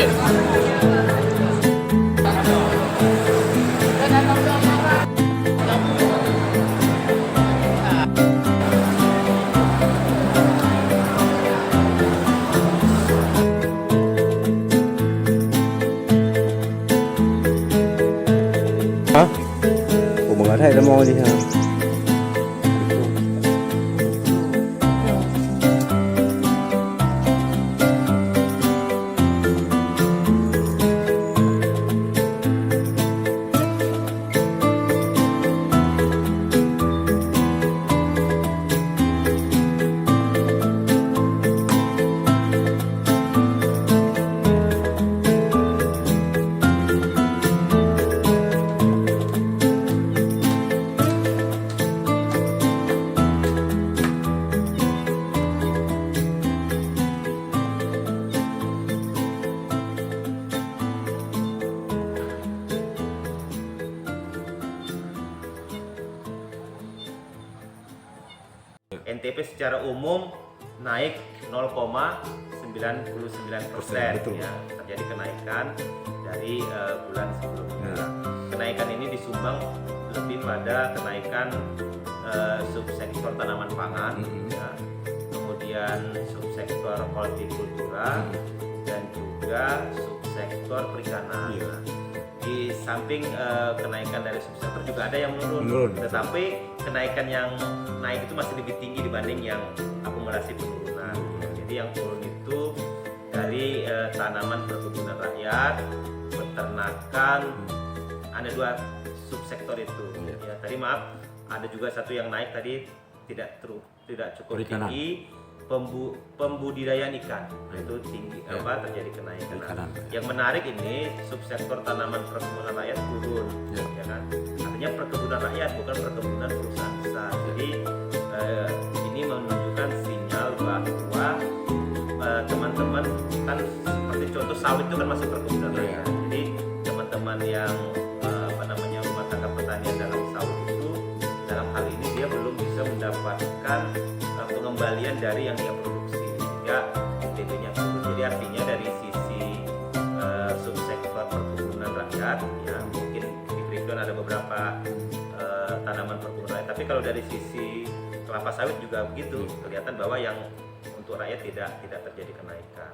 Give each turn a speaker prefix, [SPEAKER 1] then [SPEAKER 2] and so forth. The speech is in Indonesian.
[SPEAKER 1] Ayo.
[SPEAKER 2] Hả? Ủa mà thấy nó môi đi hả?
[SPEAKER 3] NTP secara umum naik 0,99%,
[SPEAKER 2] Betul.
[SPEAKER 3] ya, terjadi kenaikan dari bulan sebelumnya. Kenaikan ini disumbang lebih pada kenaikan subsektor tanaman pangan, ya, kemudian subsektor hortikultura dan juga subsektor perikanan. Di samping kenaikan dari subsektor juga ada yang menurun, tetapi kenaikan yang naik itu masih lebih tinggi dibanding yang akumulasi penurunan. Jadi yang turun itu dari tanaman perkebunan rakyat, peternakan, ada 2 subsektor itu. Ya, tadi maaf, ada juga satu yang naik tadi tidak cukup tinggi. Pembudidayaan ikan itu tinggi, terjadi kenaikan. Yang menarik ini subsektor tanaman perkebunan rakyat turun, ya kan? Artinya perkebunan rakyat bukan perkebunan perusahaan besar. Jadi ini menunjukkan sinyal bahwa teman-teman kan seperti contoh sawit itu kan masih perkebunan rakyat. Jadi teman-teman yang rumah tangga pertanian dalam sawit itu dalam hal ini dia belum bisa mendapatkan pengembalian dari yang dia produksi, sehingga NTP-nya turun. Jadi artinya dari sisi subsektor perkebunan rakyat, ya mungkin di breakdown ada beberapa tanaman perkebunan rakyat, tapi kalau dari sisi kelapa sawit juga begitu, kelihatan bahwa yang untuk rakyat tidak terjadi kenaikan.